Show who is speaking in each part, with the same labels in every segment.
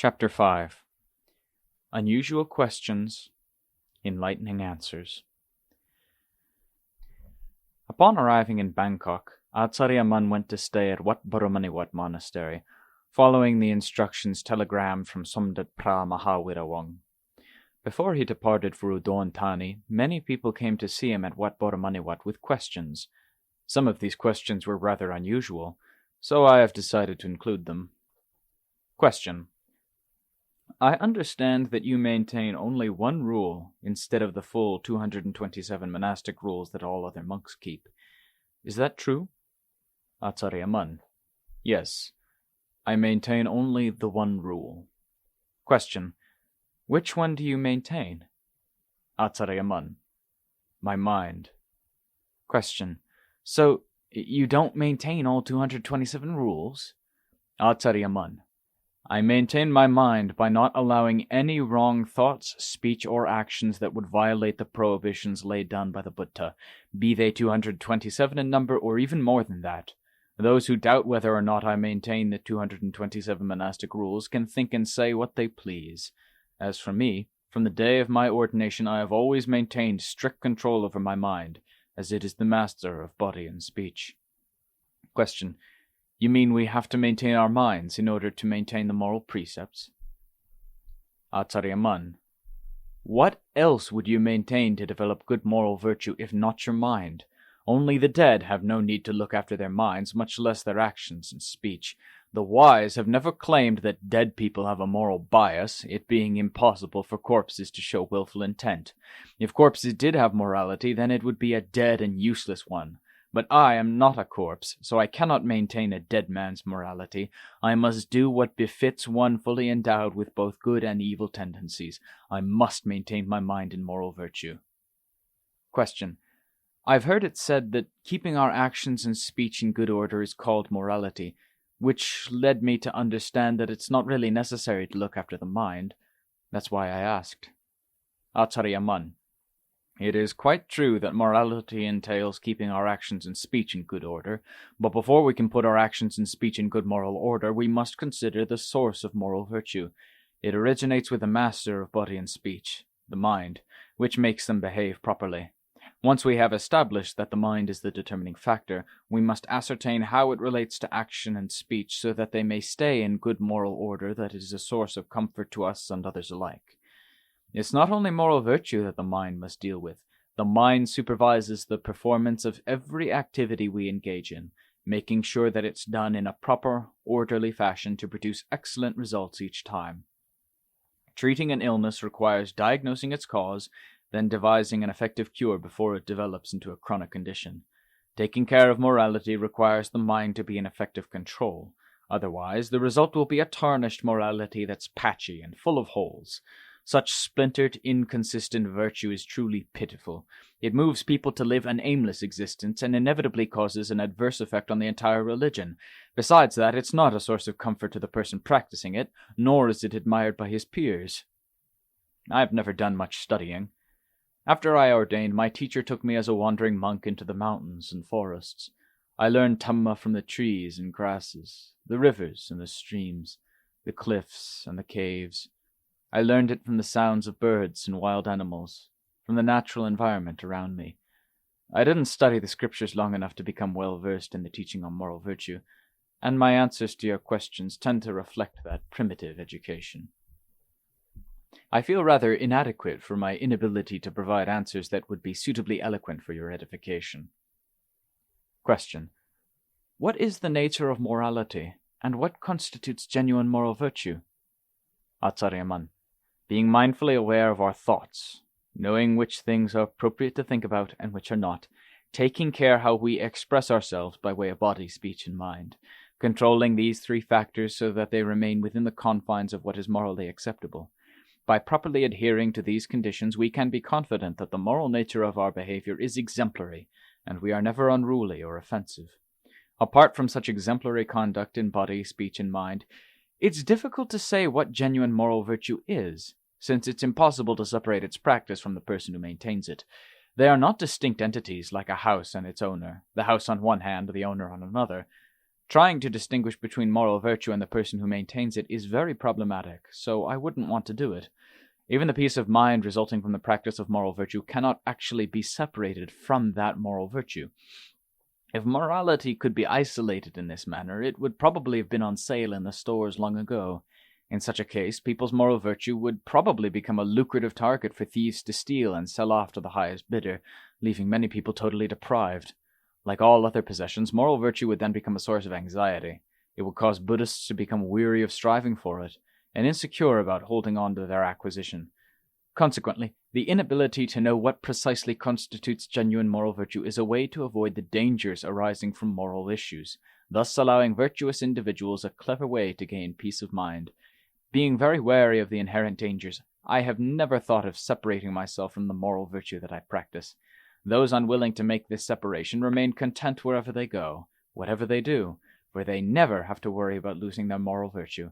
Speaker 1: Chapter 5 Unusual Questions, Enlightening Answers. Upon arriving in Bangkok, Acariya went to stay at Wat Pa Baan Taad monastery, following the instructions telegrammed from Somdet Pra Maha. Before he departed for Udon, Thani, many people came to see him at Wat Pa Baan Taad with questions. Some of these questions were rather unusual, so I have decided to include them. Question: I understand that you maintain only one rule instead of the full 227 monastic rules that all other monks keep. Is that true? Acariya: Yes, I maintain only the one rule. Question: Which one do you maintain? Acariya: My mind. Question: So, you don't maintain all 227 rules? Acariya: I maintain my mind by not allowing any wrong thoughts, speech, or actions that would violate the prohibitions laid down by the Buddha, be they 227 in number or even more than that. Those who doubt whether or not I maintain the 227 monastic rules can think and say what they please. As for me, from the day of my ordination I have always maintained strict control over my mind, as it is the master of body and speech. Question: You mean we have to maintain our minds in order to maintain the moral precepts? Acariya: What else would you maintain to develop good moral virtue if not your mind? Only the dead have no need to look after their minds, much less their actions and speech. The wise have never claimed that dead people have a moral bias, it being impossible for corpses to show willful intent. If corpses did have morality, then it would be a dead and useless one. But I am not a corpse, so I cannot maintain a dead man's morality. I must do what befits one fully endowed with both good and evil tendencies. I must maintain my mind in moral virtue. Question: I've heard it said that keeping our actions and speech in good order is called morality, which led me to understand that it's not really necessary to look after the mind. That's why I asked. Acariya: It is quite true that morality entails keeping our actions and speech in good order, but before we can put our actions and speech in good moral order, we must consider the source of moral virtue. It originates with the master of body and speech, the mind, which makes them behave properly. Once we have established that the mind is the determining factor, we must ascertain how it relates to action and speech so that they may stay in good moral order that is a source of comfort to us and others alike. It's not only moral virtue that the mind must deal with. The mind supervises the performance of every activity we engage in, making sure that it's done in a proper, orderly fashion to produce excellent results each time. Treating an illness requires diagnosing its cause, then devising an effective cure before it develops into a chronic condition. Taking care of morality requires the mind to be in effective control. Otherwise, the result will be a tarnished morality that's patchy and full of holes. Such splintered, inconsistent virtue is truly pitiful. It moves people to live an aimless existence and inevitably causes an adverse effect on the entire religion. Besides that, it's not a source of comfort to the person practicing it, nor is it admired by his peers. I've never done much studying. After I ordained, my teacher took me as a wandering monk into the mountains and forests. I learned Dhamma from the trees and grasses, the rivers and the streams, the cliffs and the caves. I learned it from the sounds of birds and wild animals, from the natural environment around me. I didn't study the scriptures long enough to become well versed in the teaching on moral virtue, and my answers to your questions tend to reflect that primitive education. I feel rather inadequate for my inability to provide answers that would be suitably eloquent for your edification. Question: What is the nature of morality, and what constitutes genuine moral virtue? Acariya: Being mindfully aware of our thoughts, knowing which things are appropriate to think about and which are not, taking care how we express ourselves by way of body, speech, and mind, controlling these three factors so that they remain within the confines of what is morally acceptable. By properly adhering to these conditions, we can be confident that the moral nature of our behavior is exemplary, and we are never unruly or offensive. Apart from such exemplary conduct in body, speech, and mind, it's difficult to say what genuine moral virtue is, since it's impossible to separate its practice from the person who maintains it. They are not distinct entities like a house and its owner, the house on one hand, the owner on another. Trying to distinguish between moral virtue and the person who maintains it is very problematic, so I wouldn't want to do it. Even the peace of mind resulting from the practice of moral virtue cannot actually be separated from that moral virtue. If morality could be isolated in this manner, it would probably have been on sale in the stores long ago. In such a case, people's moral virtue would probably become a lucrative target for thieves to steal and sell off to the highest bidder, leaving many people totally deprived. Like all other possessions, moral virtue would then become a source of anxiety. It would cause Buddhists to become weary of striving for it, and insecure about holding on to their acquisition. Consequently, the inability to know what precisely constitutes genuine moral virtue is a way to avoid the dangers arising from moral issues, thus allowing virtuous individuals a clever way to gain peace of mind. Being very wary of the inherent dangers, I have never thought of separating myself from the moral virtue that I practice. Those unwilling to make this separation remain content wherever they go, whatever they do, for they never have to worry about losing their moral virtue.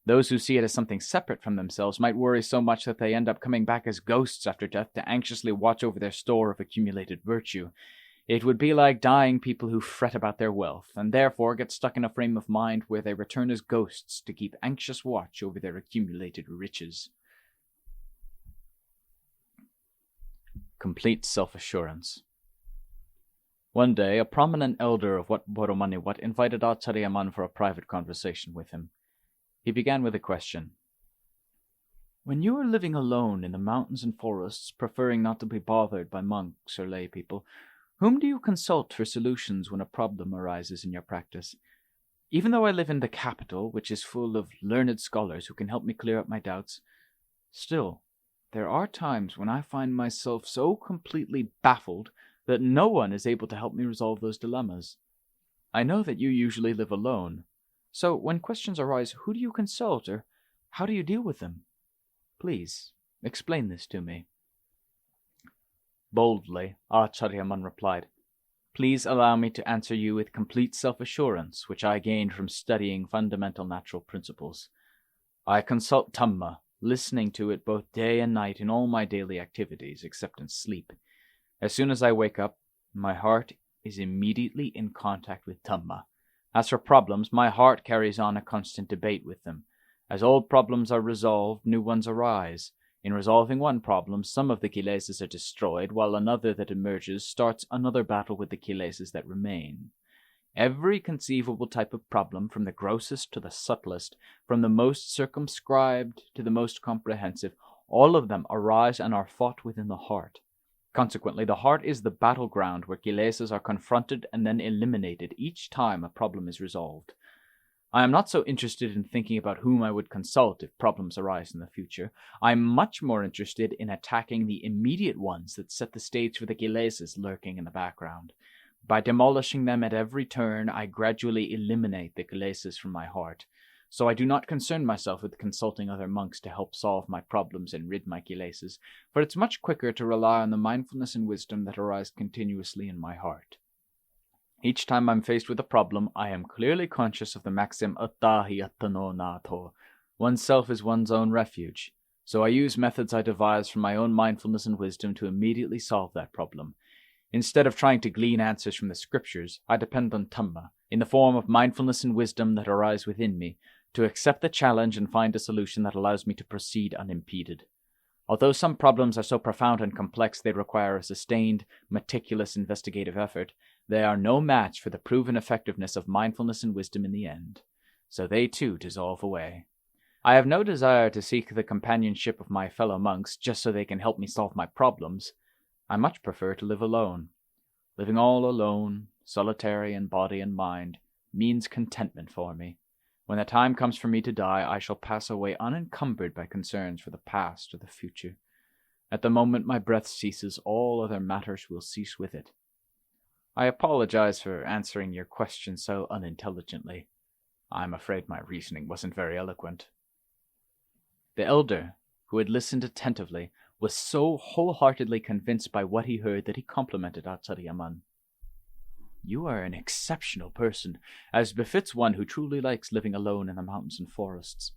Speaker 1: Those who see it as something separate from themselves might worry so much that they end up coming back as ghosts after death to anxiously watch over their store of accumulated virtue. It would be like dying people who fret about their wealth, and therefore get stuck in a frame of mind where they return as ghosts to keep anxious watch over their accumulated riches. Complete self-assurance. One day, a prominent elder of Wat Pa Baan Taad invited Acariya for a private conversation with him. He began with a question. When you are living alone in the mountains and forests, preferring not to be bothered by monks or lay people, whom do you consult for solutions when a problem arises in your practice? Even though I live in the capital, which is full of learned scholars who can help me clear up my doubts, still, there are times when I find myself so completely baffled that no one is able to help me resolve those dilemmas. I know that you usually live alone, so when questions arise, who do you consult, or how do you deal with them? Please, explain this to me. Boldly, Acariya replied, Please allow me to answer you with complete self-assurance, which I gained from studying fundamental natural principles. I consult Dhamma, listening to it both day and night in all my daily activities, except in sleep. As soon as I wake up, my heart is immediately in contact with Dhamma. As for problems, my heart carries on a constant debate with them. As old problems are resolved, new ones arise. In resolving one problem, some of the kilesas are destroyed, while another that emerges starts another battle with the kilesas that remain. Every conceivable type of problem, from the grossest to the subtlest, from the most circumscribed to the most comprehensive, all of them arise and are fought within the heart. Consequently, the heart is the battleground where kilesas are confronted and then eliminated each time a problem is resolved. I am not so interested in thinking about whom I would consult if problems arise in the future. I am much more interested in attacking the immediate ones that set the stage for the kilesas lurking in the background. By demolishing them at every turn, I gradually eliminate the kilesas from my heart. So I do not concern myself with consulting other monks to help solve my problems and rid my kilesas, for it's much quicker to rely on the mindfulness and wisdom that arise continuously in my heart. Each time I'm faced with a problem, I am clearly conscious of the maxim attahi attano nato. Oneself is one's own refuge. So I use methods I devise from my own mindfulness and wisdom to immediately solve that problem. Instead of trying to glean answers from the scriptures, I depend on Dhamma, in the form of mindfulness and wisdom that arise within me, to accept the challenge and find a solution that allows me to proceed unimpeded. Although some problems are so profound and complex they require a sustained, meticulous investigative effort, they are no match for the proven effectiveness of mindfulness and wisdom in the end. So they too dissolve away. I have no desire to seek the companionship of my fellow monks just so they can help me solve my problems. I much prefer to live alone. Living all alone, solitary in body and mind, means contentment for me. When the time comes for me to die, I shall pass away unencumbered by concerns for the past or the future. At the moment my breath ceases, all other matters will cease with it. I apologize for answering your question so unintelligently. I'm afraid my reasoning wasn't very eloquent. The elder, who had listened attentively, was so wholeheartedly convinced by what he heard that he complimented Acariya. You are an exceptional person, as befits one who truly likes living alone in the mountains and forests.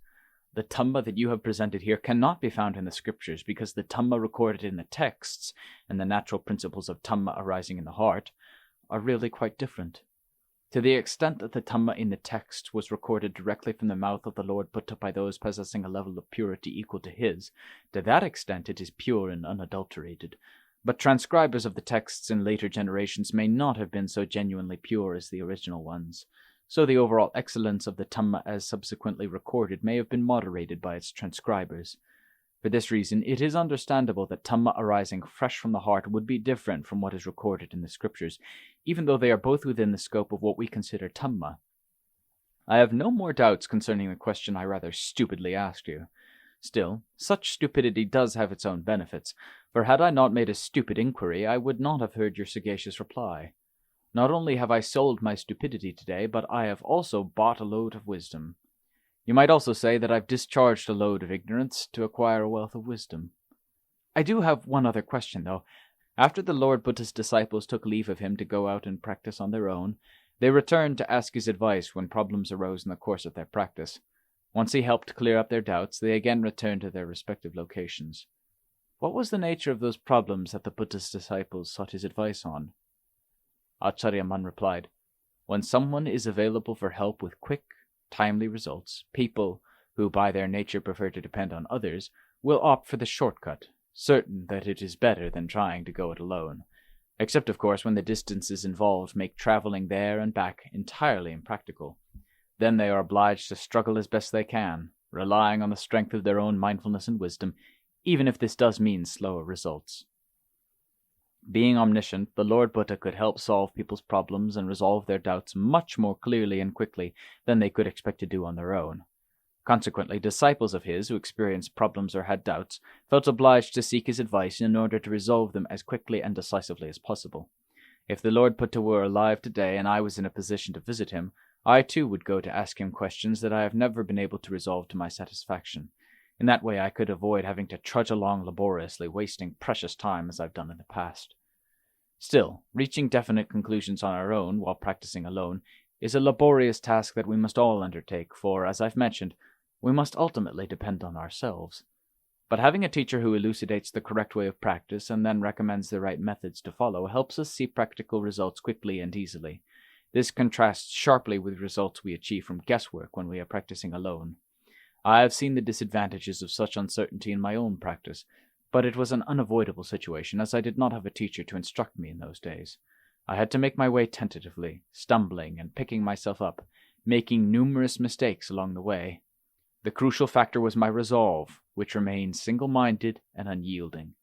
Speaker 1: The Dhamma that you have presented here cannot be found in the scriptures, because the Dhamma recorded in the texts, and the natural principles of Dhamma arising in the heart, are really quite different. To the extent that the Dhamma in the text was recorded directly from the mouth of the Lord Buddha by those possessing a level of purity equal to his, to that extent it is pure and unadulterated. But transcribers of the texts in later generations may not have been so genuinely pure as the original ones, so the overall excellence of the Dhamma as subsequently recorded may have been moderated by its transcribers. For this reason, it is understandable that Dhamma arising fresh from the heart would be different from what is recorded in the scriptures, even though they are both within the scope of what we consider Dhamma. I have no more doubts concerning the question I rather stupidly asked you. Still, such stupidity does have its own benefits, for had I not made a stupid inquiry, I would not have heard your sagacious reply. Not only have I sold my stupidity today, but I have also bought a load of wisdom. You might also say that I've discharged a load of ignorance to acquire a wealth of wisdom. I do have one other question, though. After the Lord Buddha's disciples took leave of him to go out and practice on their own, they returned to ask his advice when problems arose in the course of their practice. Once he helped clear up their doubts, they again returned to their respective locations. What was the nature of those problems that the Buddha's disciples sought his advice on? Acariya Man replied, "When someone is available for help with quick, timely results, people, who by their nature prefer to depend on others, will opt for the shortcut, certain that it is better than trying to go it alone, except of course when the distances involved make traveling there and back entirely impractical. Then they are obliged to struggle as best they can, relying on the strength of their own mindfulness and wisdom, even if this does mean slower results." Being omniscient, the Lord Buddha could help solve people's problems and resolve their doubts much more clearly and quickly than they could expect to do on their own. Consequently, disciples of his who experienced problems or had doubts felt obliged to seek his advice in order to resolve them as quickly and decisively as possible. If the Lord Buddha were alive today and I was in a position to visit him, I too would go to ask him questions that I have never been able to resolve to my satisfaction. In that way I could avoid having to trudge along laboriously, wasting precious time as I've done in the past. Still, reaching definite conclusions on our own while practicing alone is a laborious task that we must all undertake, for, as I've mentioned, we must ultimately depend on ourselves. But having a teacher who elucidates the correct way of practice and then recommends the right methods to follow helps us see practical results quickly and easily. This contrasts sharply with results we achieve from guesswork when we are practicing alone. I have seen the disadvantages of such uncertainty in my own practice, but it was an unavoidable situation, as I did not have a teacher to instruct me in those days. I had to make my way tentatively, stumbling and picking myself up, making numerous mistakes along the way. The crucial factor was my resolve, which remained single-minded and unyielding.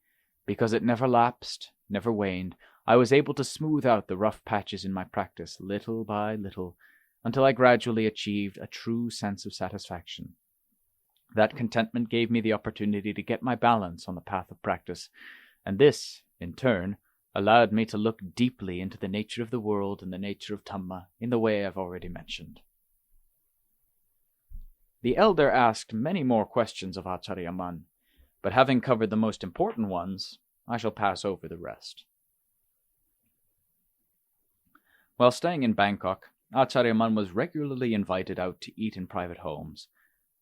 Speaker 1: Because it never lapsed, never waned, I was able to smooth out the rough patches in my practice little by little, until I gradually achieved a true sense of satisfaction. That contentment gave me the opportunity to get my balance on the path of practice, and this, in turn, allowed me to look deeply into the nature of the world and the nature of Dhamma in the way I've already mentioned. The elder asked many more questions of Acariya Man, but having covered the most important ones, I shall pass over the rest. While staying in Bangkok, Acariya Man was regularly invited out to eat in private homes.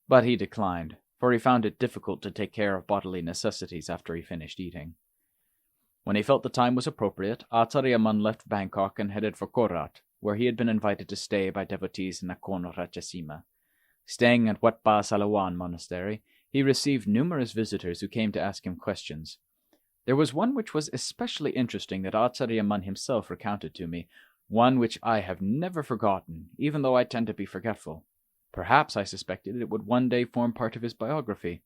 Speaker 1: But he declined, for he found it difficult to take care of bodily necessities after he finished eating. When he felt the time was appropriate, Acariya Man left Bangkok and headed for Korat, where he had been invited to stay by devotees in Nakhon Ratchasima. Staying at Wat Pa Baan Monastery, he received numerous visitors who came to ask him questions. There was one which was especially interesting that Acariya Man himself recounted to me, one which I have never forgotten, even though I tend to be forgetful. Perhaps I suspected it would one day form part of his biography.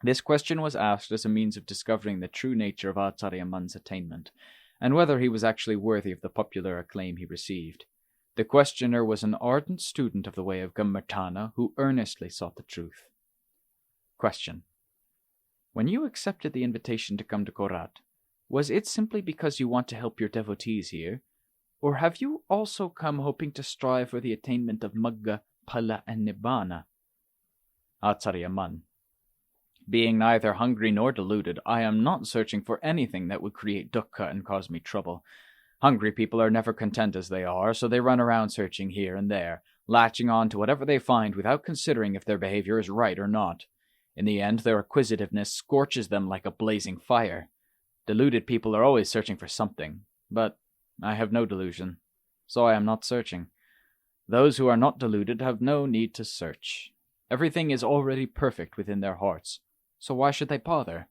Speaker 1: This question was asked as a means of discovering the true nature of Acariya Man's attainment, and whether he was actually worthy of the popular acclaim he received. The questioner was an ardent student of the way of Gammartana who earnestly sought the truth. Question: When you accepted the invitation to come to Korat, was it simply because you want to help your devotees here, or have you also come hoping to strive for the attainment of Magga, Phala, and Nibbana? Acariya Man: Being neither hungry nor deluded, I am not searching for anything that would create dukkha and cause me trouble. Hungry people are never content as they are, so they run around searching here and there, latching on to whatever they find without considering if their behavior is right or not. In the end, their acquisitiveness scorches them like a blazing fire. Deluded people are always searching for something, but I have no delusion. so I am not searching. Those who are not deluded have no need to search. Everything is already perfect within their hearts, so why should they bother?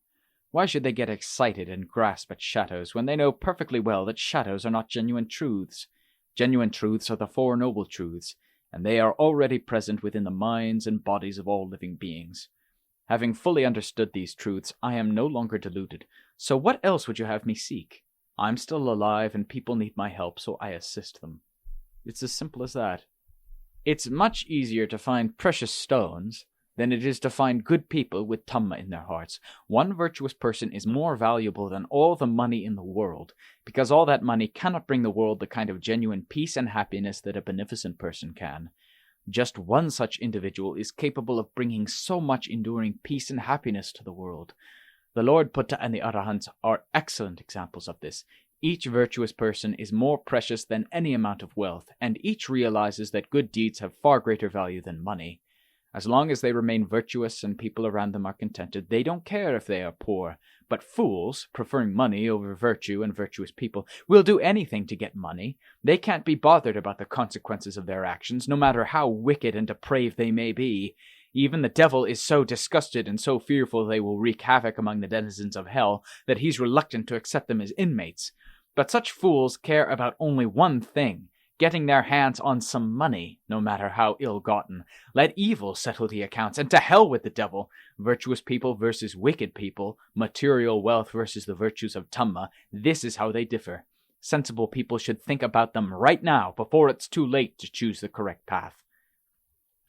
Speaker 1: Why should they get excited and grasp at shadows when they know perfectly well that shadows are not genuine truths? Genuine truths are the Four Noble Truths, and they are already present within the minds and bodies of all living beings. Having fully understood these truths, I am no longer deluded, so what else would you have me seek? I'm still alive and people need my help, so I assist them. It's as simple as that. It's much easier to find precious stones than it is to find good people with Dhamma in their hearts. One virtuous person is more valuable than all the money in the world, because all that money cannot bring the world the kind of genuine peace and happiness that a beneficent person can. Just one such individual is capable of bringing so much enduring peace and happiness to the world. The Lord Buddha and the Arahants are excellent examples of this. Each virtuous person is more precious than any amount of wealth, and each realizes that good deeds have far greater value than money. As long as they remain virtuous and people around them are contented, they don't care if they are poor. But fools, preferring money over virtue and virtuous people, will do anything to get money. They can't be bothered about the consequences of their actions, no matter how wicked and depraved they may be. Even the devil is so disgusted and so fearful they will wreak havoc among the denizens of hell that he's reluctant to accept them as inmates. But such fools care about only one thing: getting their hands on some money, no matter how ill-gotten. Let evil settle the accounts, and to hell with the devil. Virtuous people versus wicked people, material wealth versus the virtues of Dhamma, this is how they differ. Sensible people should think about them right now, before it's too late to choose the correct path.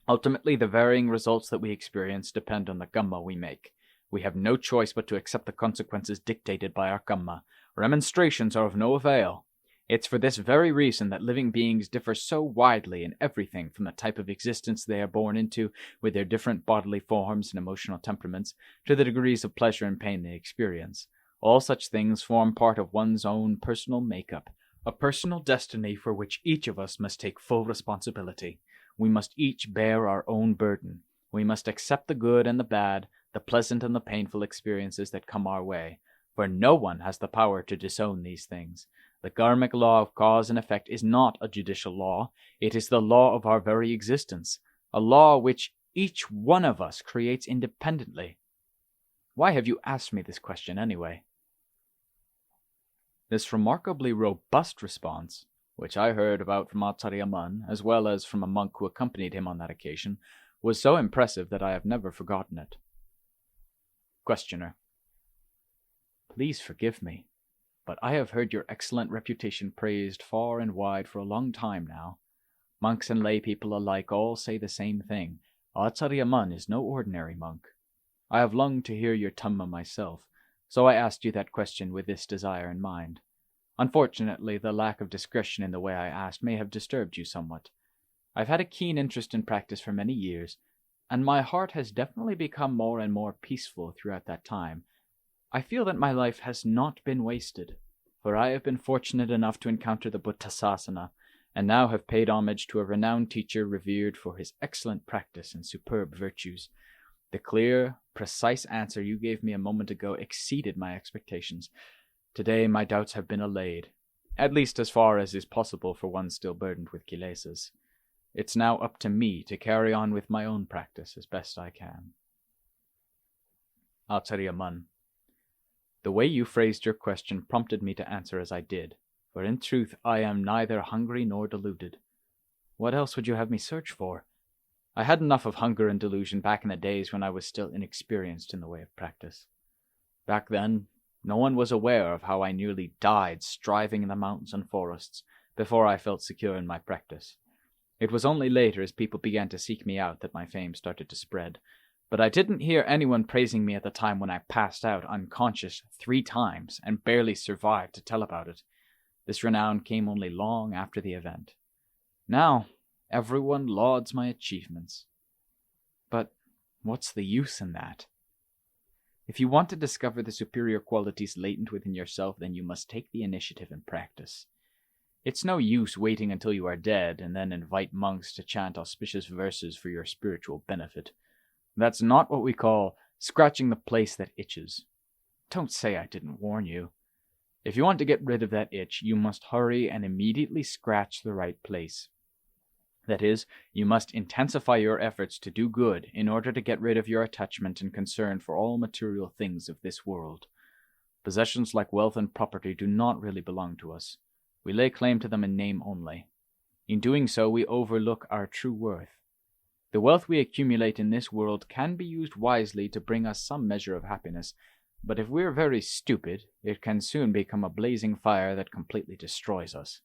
Speaker 1: Ultimately, the varying results that we experience depend on the kamma we make. We have no choice but to accept the consequences dictated by our kamma. Remonstrations are of no avail. It's for this very reason that living beings differ so widely in everything from the type of existence they are born into, with their different bodily forms and emotional temperaments, to the degrees of pleasure and pain they experience. All such things form part of one's own personal makeup, a personal destiny for which each of us must take full responsibility. We must each bear our own burden. We must accept the good and the bad, the pleasant and the painful experiences that come our way, for no one has the power to disown these things. The karmic law of cause and effect is not a judicial law. It is the law of our very existence, a law which each one of us creates independently. Why have you asked me this question anyway? This remarkably robust response, which I heard about from Acariya Mun, as well as from a monk who accompanied him on that occasion, was so impressive that I have never forgotten it. Questioner: Please forgive me, but I have heard your excellent reputation praised far and wide for a long time now. Monks and lay people alike all say the same thing. Acariya Mun is no ordinary monk. I have longed to hear your Dhamma myself, so I asked you that question with this desire in mind. Unfortunately, the lack of discretion in the way I asked may have disturbed you somewhat. I've had a keen interest in practice for many years, and my heart has definitely become more and more peaceful throughout that time. I feel that my life has not been wasted, for I have been fortunate enough to encounter the Buddhasasana, and now have paid homage to a renowned teacher revered for his excellent practice and superb virtues. The clear, precise answer you gave me a moment ago exceeded my expectations. Today my doubts have been allayed, at least as far as is possible for one still burdened with kilesas. It's now up to me to carry on with my own practice as best I can. Acariya Mun: The way you phrased your question prompted me to answer as I did, for in truth I am neither hungry nor deluded. What else would you have me search for? I had enough of hunger and delusion back in the days when I was still inexperienced in the way of practice. Back then, no one was aware of how I nearly died striving in the mountains and forests before I felt secure in my practice. It was only later, as people began to seek me out, that my fame started to spread. But I didn't hear anyone praising me at the time when I passed out unconscious 3 times and barely survived to tell about it. This renown came only long after the event. Now, everyone lauds my achievements. But what's the use in that? If you want to discover the superior qualities latent within yourself, then you must take the initiative and practice. It's no use waiting until you are dead and then invite monks to chant auspicious verses for your spiritual benefit. That's not what we call scratching the place that itches. Don't say I didn't warn you. If you want to get rid of that itch, you must hurry and immediately scratch the right place. That is, you must intensify your efforts to do good in order to get rid of your attachment and concern for all material things of this world. Possessions like wealth and property do not really belong to us. We lay claim to them in name only. In doing so, we overlook our true worth. The wealth we accumulate in this world can be used wisely to bring us some measure of happiness, but if we're very stupid, it can soon become a blazing fire that completely destroys us.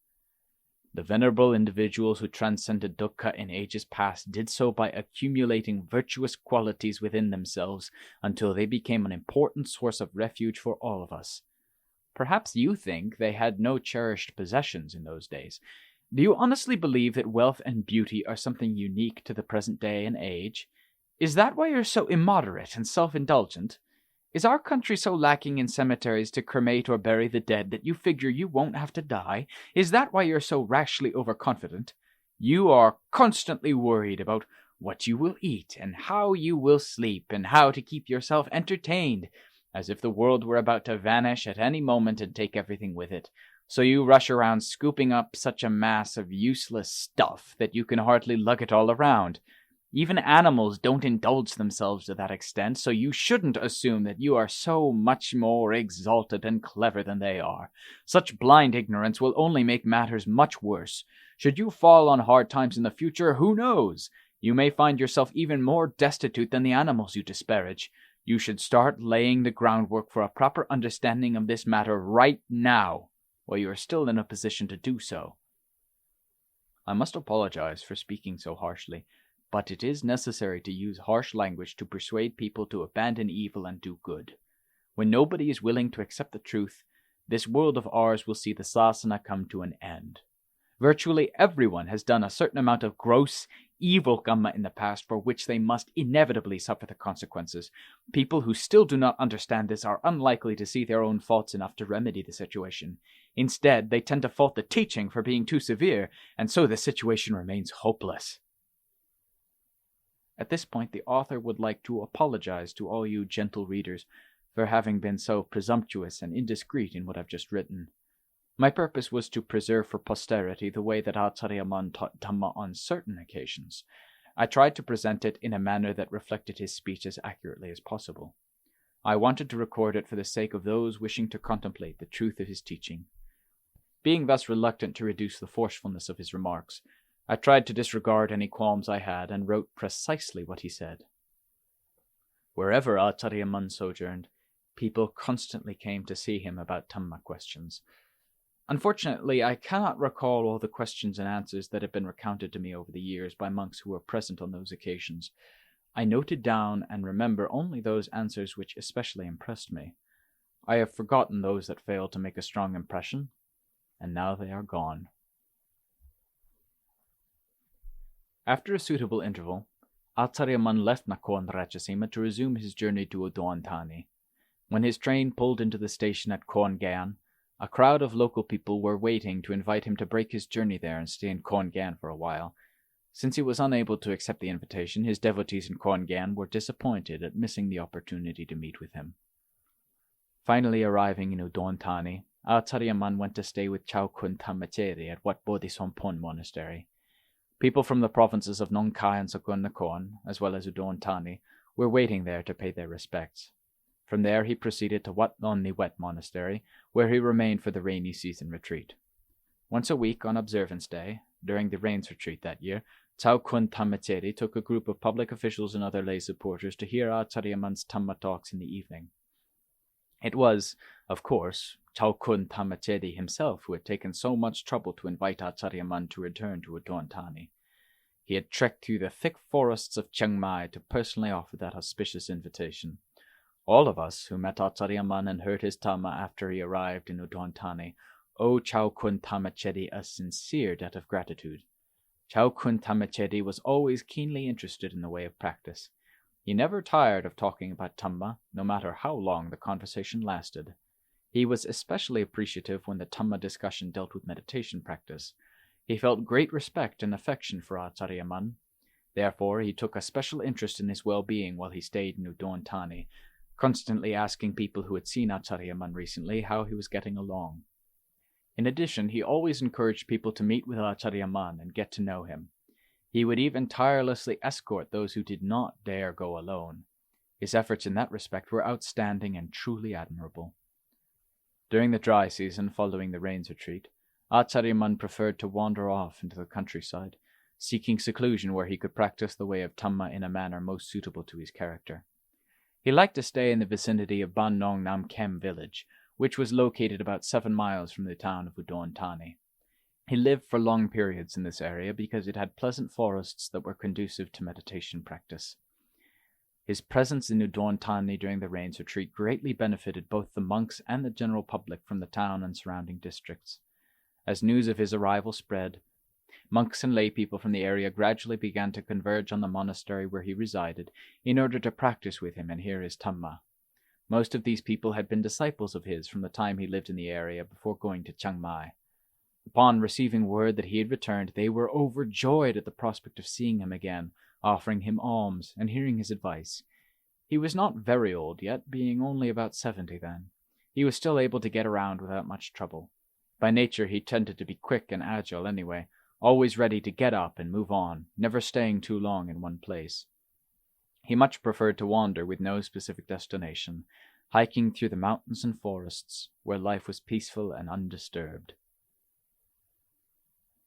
Speaker 1: The venerable individuals who transcended dukkha in ages past did so by accumulating virtuous qualities within themselves until they became an important source of refuge for all of us. Perhaps you think they had no cherished possessions in those days. Do you honestly believe that wealth and beauty are something unique to the present day and age? Is that why you're so immoderate and self-indulgent? Is our country so lacking in cemeteries to cremate or bury the dead that you figure you won't have to die? Is that why you're so rashly overconfident? You are constantly worried about what you will eat and how you will sleep and how to keep yourself entertained, as if the world were about to vanish at any moment and take everything with it. So you rush around scooping up such a mass of useless stuff that you can hardly lug it all around. Even animals don't indulge themselves to that extent, so you shouldn't assume that you are so much more exalted and clever than they are. Such blind ignorance will only make matters much worse. Should you fall on hard times in the future, who knows? You may find yourself even more destitute than the animals you disparage. You should start laying the groundwork for a proper understanding of this matter right now, while you are still in a position to do so. I must apologize for speaking so harshly, but it is necessary to use harsh language to persuade people to abandon evil and do good. When nobody is willing to accept the truth, this world of ours will see the sasana come to an end. Virtually everyone has done a certain amount of gross, evil karma in the past for which they must inevitably suffer the consequences. People who still do not understand this are unlikely to see their own faults enough to remedy the situation. Instead, they tend to fault the teaching for being too severe, and so the situation remains hopeless. At this point, the author would like to apologize to all you gentle readers for having been so presumptuous and indiscreet in what I've just written. My purpose was to preserve for posterity the way that Acariya taught Dhamma on certain occasions. I tried to present it in a manner that reflected his speech as accurately as possible. I wanted to record it for the sake of those wishing to contemplate the truth of his teaching. Being thus reluctant to reduce the forcefulness of his remarks, I tried to disregard any qualms I had and wrote precisely what he said. Wherever Acariya sojourned, people constantly came to see him about Dhamma questions. Unfortunately, I cannot recall all the questions and answers that have been recounted to me over the years by monks who were present on those occasions. I noted down and remember only those answers which especially impressed me. I have forgotten those that failed to make a strong impression, and now they are gone. After a suitable interval, Acariya left Nakhon Ratchasima to resume his journey to Udon, Thani. When his train pulled into the station at Khon Gan, a crowd of local people were waiting to invite him to break his journey there and stay in Khon Gan for a while. Since he was unable to accept the invitation, his devotees in Khon Gan were disappointed at missing the opportunity to meet with him. Finally arriving in Udon, Thani, Acariya went to stay with Chao Kun Thamacheri at Wat Pa Baan Monastery. People from the provinces of Nong Khai and Sakon Nakhon, as well as Udon Thani, were waiting there to pay their respects. From there he proceeded to Wat Nonni Wet Monastery, where he remained for the rainy season retreat. Once a week on observance day, during the rains retreat that year, Chao Kun Thamacheri took a group of public officials and other lay supporters to hear Acariya Dhamma talks in the evening. It was, of course, Chao Kun Thamacheri himself who had taken so much trouble to invite Acariya to return to Udon Thani. He had trekked through the thick forests of Chiang Mai to personally offer that auspicious invitation. All of us who met Acariya and heard his Dhamma after he arrived in Udon Thani owe Chao Kun Thamacheri a sincere debt of gratitude. Chao Kun Thamacheri was always keenly interested in the way of practice. He never tired of talking about Dhamma, no matter how long the conversation lasted. He was especially appreciative when the Dhamma discussion dealt with meditation practice. He felt great respect and affection for Acariya. Therefore, he took a special interest in his well-being while he stayed in Udon Thani, constantly asking people who had seen Acariya recently how he was getting along. In addition, he always encouraged people to meet with Acariya and get to know him. He would even tirelessly escort those who did not dare go alone. His efforts in that respect were outstanding and truly admirable. During the dry season following the rains retreat, Acariya preferred to wander off into the countryside, seeking seclusion where he could practice the way of Dhamma in a manner most suitable to his character. He liked to stay in the vicinity of Ban Nong Nam Kem village, which was located about 7 miles from the town of Udon, Thani. He lived for long periods in this area because it had pleasant forests that were conducive to meditation practice. His presence in Udon, Thani during the rains retreat greatly benefited both the monks and the general public from the town and surrounding districts. As news of his arrival spread, monks and lay people from the area gradually began to converge on the monastery where he resided in order to practice with him and hear his Dhamma. Most of these people had been disciples of his from the time he lived in the area before going to Chiang Mai. Upon receiving word that he had returned, they were overjoyed at the prospect of seeing him again, offering him alms and hearing his advice. He was not very old yet, being only about 70 then. He was still able to get around without much trouble. By nature he tended to be quick and agile anyway, always ready to get up and move on, never staying too long in one place. He much preferred to wander with no specific destination, hiking through the mountains and forests where life was peaceful and undisturbed.